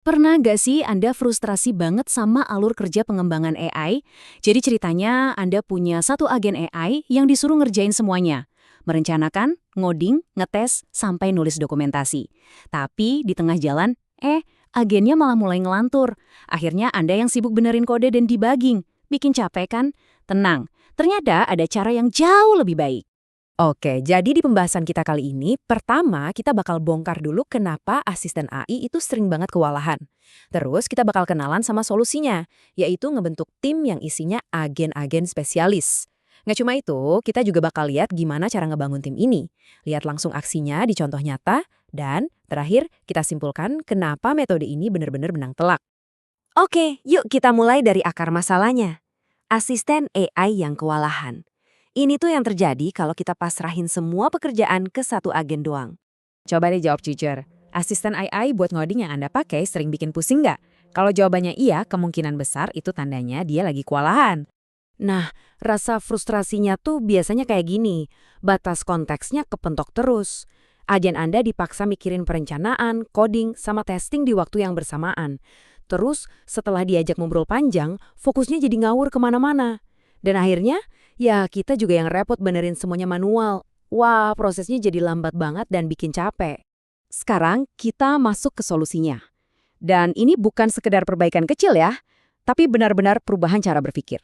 Pernah nggak sih Anda frustrasi banget sama alur kerja pengembangan AI? Jadi ceritanya Anda punya satu agen AI yang disuruh ngerjain semuanya. Merencanakan, ngoding, ngetes, sampai nulis dokumentasi. Tapi di tengah jalan, agennya malah mulai ngelantur. Akhirnya Anda yang sibuk benerin kode dan debugging. Bikin capek kan? Tenang, ternyata ada cara yang jauh lebih baik. Oke, jadi di pembahasan kita kali ini, pertama kita bakal bongkar dulu kenapa asisten AI itu sering banget kewalahan. Terus kita bakal kenalan sama solusinya, yaitu ngebentuk tim yang isinya agen-agen spesialis. Nggak cuma itu, kita juga bakal lihat gimana cara ngebangun tim ini. Lihat langsung aksinya di contoh nyata, dan terakhir kita simpulkan kenapa metode ini benar-benar menang telak. Oke, yuk kita mulai dari akar masalahnya. Asisten AI yang kewalahan. Ini tuh yang terjadi kalau kita pasrahin semua pekerjaan ke satu agen doang. Coba deh jawab jujur. Asisten AI buat ngoding yang Anda pakai sering bikin pusing nggak? Kalau jawabannya iya, kemungkinan besar itu tandanya dia lagi kewalahan. Nah, rasa frustrasinya tuh biasanya kayak gini. Batas konteksnya kepentok terus. Agen Anda dipaksa mikirin perencanaan, coding, sama testing di waktu yang bersamaan. Terus, setelah diajak ngobrol panjang, fokusnya jadi ngawur kemana-mana. Dan akhirnya, ya kita juga yang repot benerin semuanya manual. Wah, prosesnya jadi lambat banget dan bikin capek. Sekarang kita masuk ke solusinya. Dan ini bukan sekedar perbaikan kecil ya, tapi benar-benar perubahan cara berpikir.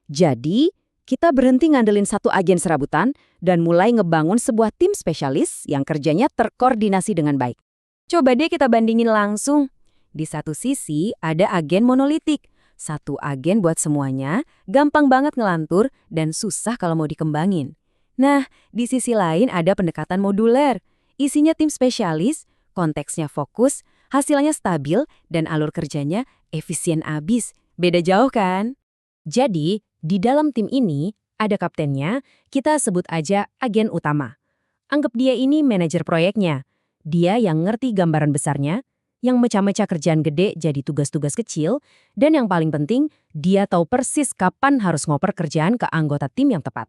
Jadi, kita berhenti ngandelin satu agen serabutan dan mulai ngebangun sebuah tim spesialis yang kerjanya terkoordinasi dengan baik. Coba deh kita bandingin langsung. Di satu sisi ada agen monolitik. Satu agen buat semuanya, gampang banget ngelantur dan susah kalau mau dikembangin. Nah, di sisi lain ada pendekatan moduler. Isinya tim spesialis, konteksnya fokus, hasilnya stabil, dan alur kerjanya efisien abis. Beda jauh kan? Jadi, di dalam tim ini, ada kaptennya, kita sebut aja agen utama. Anggap dia ini manajer proyeknya. Dia yang ngerti gambaran besarnya, yang mecah-mecah kerjaan gede jadi tugas-tugas kecil, dan yang paling penting, dia tahu persis kapan harus ngoper kerjaan ke anggota tim yang tepat.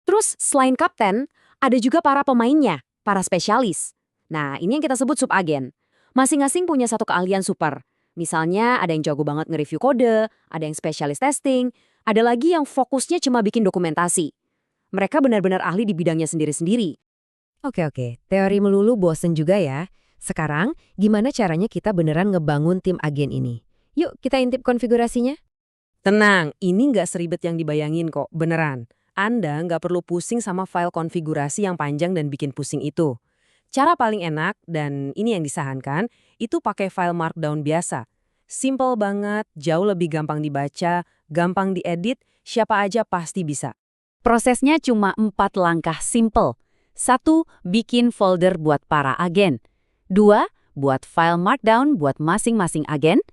Terus, selain kapten, ada juga para pemainnya, para spesialis. Nah, ini yang kita sebut subagen. Masing-masing punya satu keahlian super. Misalnya, ada yang jago banget nge-review kode, ada yang spesialis testing, ada lagi yang fokusnya cuma bikin dokumentasi. Mereka benar-benar ahli di bidangnya sendiri-sendiri. Oke, teori melulu bosen juga ya. Sekarang, gimana caranya kita beneran ngebangun tim agen ini? Yuk, kita intip konfigurasinya. Tenang, ini nggak seribet yang dibayangin kok, beneran. Anda nggak perlu pusing sama file konfigurasi yang panjang dan bikin pusing itu. Cara paling enak, dan ini yang disarankan, itu pakai file markdown biasa. Simple banget, jauh lebih gampang dibaca, gampang diedit, siapa aja pasti bisa. Prosesnya cuma 4 langkah simple. 1. Bikin folder buat para agen. 2. Buat file markdown buat masing-masing agen.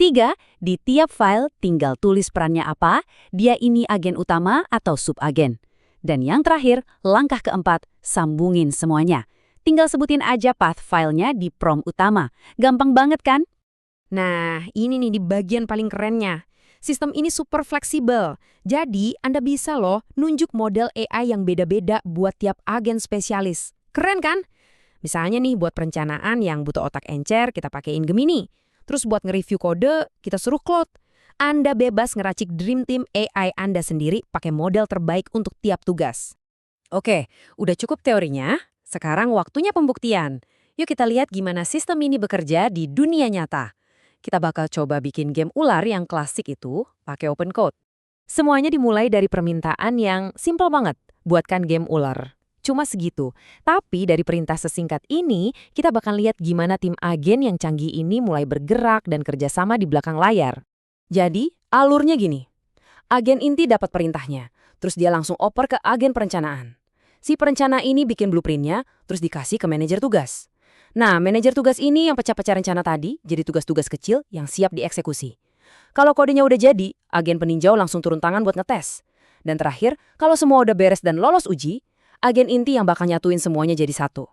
3. Di tiap file tinggal tulis perannya apa, dia ini agen utama atau subagen. Dan yang terakhir, langkah keempat, sambungin semuanya. Tinggal sebutin aja path filenya di prompt utama. Gampang banget kan? Nah, ini nih di bagian paling kerennya. Sistem ini super fleksibel. Jadi, Anda bisa loh nunjuk model AI yang beda-beda buat tiap agen spesialis. Keren kan? Misalnya nih buat perencanaan yang butuh otak encer, kita pakein Gemini. Terus buat nge-review kode, kita suruh Claude. Anda bebas ngeracik Dream Team AI Anda sendiri pakai model terbaik untuk tiap tugas. Oke, udah cukup teorinya. Sekarang waktunya pembuktian. Yuk kita lihat gimana sistem ini bekerja di dunia nyata. Kita bakal coba bikin game ular yang klasik itu pakai open code. Semuanya dimulai dari permintaan yang simple banget. Buatkan game ular. Cuma segitu. Tapi dari perintah sesingkat ini, kita bakal lihat gimana tim agen yang canggih ini mulai bergerak dan kerjasama di belakang layar. Jadi, alurnya gini. Agen inti dapat perintahnya, terus dia langsung oper ke agen perencanaan. Si perencana ini bikin blueprintnya, terus dikasih ke manajer tugas. Nah, manajer tugas ini yang pecah-pecah rencana tadi jadi tugas-tugas kecil yang siap dieksekusi. Kalau kodenya udah jadi, agen peninjau langsung turun tangan buat ngetes. Dan terakhir, kalau semua udah beres dan lolos uji, agen inti yang bakal nyatuin semuanya jadi satu.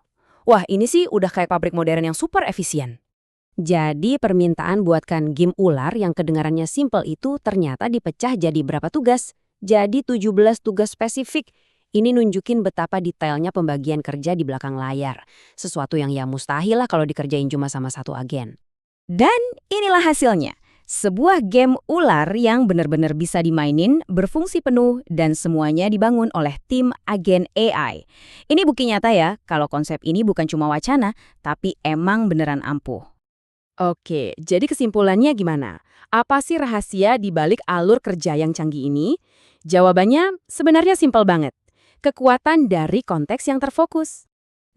Wah, ini sih udah kayak pabrik modern yang super efisien. Jadi permintaan buatkan game ular yang kedengarannya simple itu ternyata dipecah jadi berapa tugas? Jadi 17 tugas spesifik. Ini nunjukin betapa detailnya pembagian kerja di belakang layar. Sesuatu yang ya mustahil lah kalau dikerjain cuma sama satu agen. Dan inilah hasilnya. Sebuah game ular yang benar-benar bisa dimainin, berfungsi penuh, dan semuanya dibangun oleh tim agen AI. Ini bukti nyata ya, kalau konsep ini bukan cuma wacana, tapi emang beneran ampuh. Oke, jadi kesimpulannya gimana? Apa sih rahasia di balik alur kerja yang canggih ini? Jawabannya sebenarnya simpel banget. Kekuatan dari konteks yang terfokus.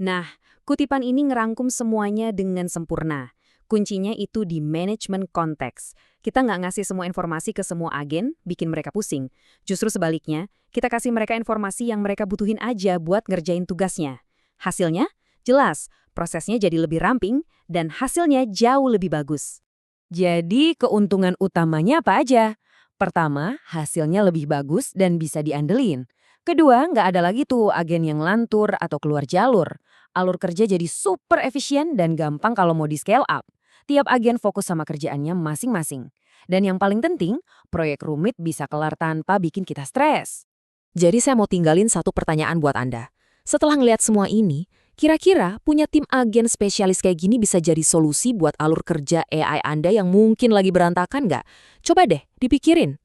Nah, kutipan ini ngerangkum semuanya dengan sempurna. Kuncinya itu di manajemen konteks. Kita nggak ngasih semua informasi ke semua agen, bikin mereka pusing. Justru sebaliknya, kita kasih mereka informasi yang mereka butuhin aja buat ngerjain tugasnya. Hasilnya? Jelas, prosesnya jadi lebih ramping, dan hasilnya jauh lebih bagus. Jadi, keuntungan utamanya apa aja? Pertama, hasilnya lebih bagus dan bisa diandelin. Kedua, nggak ada lagi tuh agen yang lantur atau keluar jalur. Alur kerja jadi super efisien dan gampang kalau mau di-scale up. Tiap agen fokus sama kerjaannya masing-masing. Dan yang paling penting, proyek rumit bisa kelar tanpa bikin kita stres. Jadi saya mau tinggalin satu pertanyaan buat Anda. Setelah ngeliat semua ini, kira-kira punya tim agen spesialis kayak gini bisa jadi solusi buat alur kerja AI Anda yang mungkin lagi berantakan nggak? Coba deh dipikirin.